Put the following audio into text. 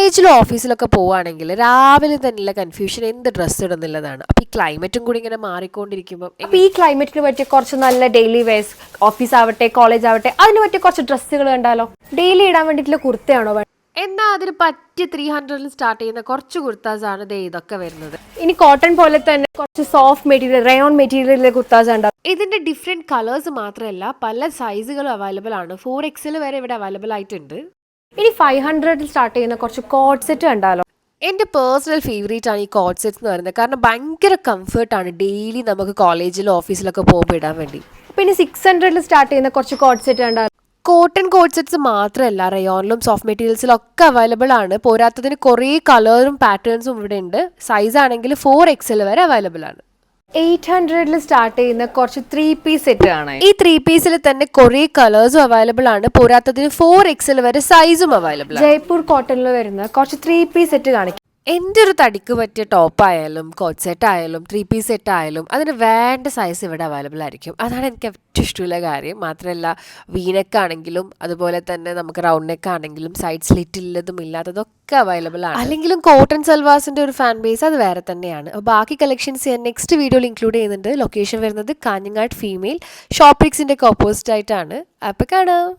കോളേജിലും ഓഫീസിലൊക്കെ പോവുകയാണെങ്കിൽ രാവിലെ തന്നെയുള്ള കൺഫ്യൂഷൻ എന്ത് ഡ്രസ്സ് ഇടുന്നുള്ളതാണ്. അപ്പോൾ ഈ ക്ലൈമറ്റും കൂടി ഇങ്ങനെ മാറിക്കൊണ്ടിരിക്കുമ്പോൾ ഈ ക്ലൈമറ്റിന് പറ്റിയ കുറച്ച് നല്ല ഡെയിലി വെയർസ്, ഓഫീസ് ആവട്ടെ കോളേജ് ആവട്ടെ, അതിന് പറ്റിയ കുറച്ച് ഡ്രസ്സുകൾ കണ്ടാലോ? ഡെയിലി ഇടാൻ വേണ്ടിയിട്ടുള്ള കുർത്തയാണോ? എന്നാൽ അതിന് പറ്റിയ 300 സ്റ്റാർട്ട് ചെയ്യുന്ന കുറച്ച് കുർത്താസാണ് ഇതൊക്കെ വരുന്നത്. ഇനി കോട്ടൺ പോലെ തന്നെ കുറച്ച് സോഫ്റ്റ് മെറ്റീരിയൽ, റയോൺ മെറ്റീരിയലിലെ കുർത്താസ് ഉണ്ടാവും. ഇതിന്റെ ഡിഫറെന്റ് കളേഴ്സ് മാത്രമല്ല പല സൈസുകളും അവൈലബിൾ ആണ്. 4XL വരെ ഇവിടെ അവൈലബിൾ ആയിട്ടുണ്ട്. ഇനി 500 സ്റ്റാർട്ട് ചെയ്യുന്ന കുറച്ച് കോട്ട് സെറ്റ് കണ്ടാലോ? എൻ്റെ പേഴ്സണൽ ഫേവറേറ്റ് ആണ് ഈ കോട്ട് സെറ്റ്സ് എന്ന് പറയുന്നത്. കാരണം ഭയങ്കര കംഫർട്ടാണ് ഡെയിലി നമുക്ക് കോളേജിലും ഓഫീസിലൊക്കെ പോകുമ്പോൾ ഇടാൻ വേണ്ടി. അപ്പോൾ ഇനി 600 സ്റ്റാർട്ട് ചെയ്യുന്ന കുറച്ച് കോട്ട് സെറ്റ് കണ്ടാലോ? കോട്ടൺ കോട്ട് സെറ്റ്സ് മാത്രമല്ല റയോണിലും സോഫ്റ്റ് മെറ്റീരിയൽസിലും ഒക്കെ അവൈലബിൾ ആണ്. പോരാത്തതിന് കുറേ കളറും പാറ്റേൺസും ഇവിടെ ഉണ്ട്. സൈസ് ആണെങ്കിൽ 4XL വരെ അവൈലബിൾ ആണ്. 800 സ്റ്റാർട്ട് ചെയ്യുന്ന കുറച്ച് 3-piece സെറ്റ് ആണ്. ഈ 3-pieceൽ തന്നെ കുറേ കളേഴ്സും അവൈലബിൾ ആണ്. പോരാത്തതിന് 4XL വരെ സൈസും അവൈലബിൾ ആണ്. ജയ്പൂർ കോട്ടണിൽ വരുന്ന കുറച്ച് 3-piece സെറ്റ് കാണിക്കും. എൻ്റെ ഒരു തടിക്ക് പറ്റിയ ടോപ്പായാലും കോട്ട് സെറ്റ് ആയാലും 3-piece സെറ്റ് ആയാലും അതിന് വേണ്ട സൈസ് ഇവിടെ അവൈലബിൾ ആയിരിക്കും. അതാണ് എനിക്ക് ഏറ്റവും ഇഷ്ടമുള്ള കാര്യം. മാത്രമല്ല വീനെക്ക് ആണെങ്കിലും അതുപോലെ തന്നെ നമുക്ക് റൗണ്ട് നെക്ക് ആണെങ്കിലും സൈഡ് സ്ലിറ്റ് ഇല്ലതും ഇല്ലാത്തതൊക്കെ അവൈലബിൾ ആണ്. അല്ലെങ്കിലും കോട്ടൺ സൽവാസിൻ്റെ ഒരു ഫാൻ ബേസ് അത് വേറെ തന്നെയാണ്. അപ്പോൾ ബാക്കി കളക്ഷൻസ് ഞാൻ നെക്സ്റ്റ് വീഡിയോയിൽ ഇൻക്ലൂഡ് ചെയ്യുന്നുണ്ട്. ലൊക്കേഷൻ വരുന്നത് കാഞ്ഞങ്ങാട് ഫീമെയിൽ ഷോപ്പിക്സിൻ്റെ ഒക്കെ ഓപ്പോസിറ്റ് ആയിട്ടാണ്. അപ്പോൾ കാണാം.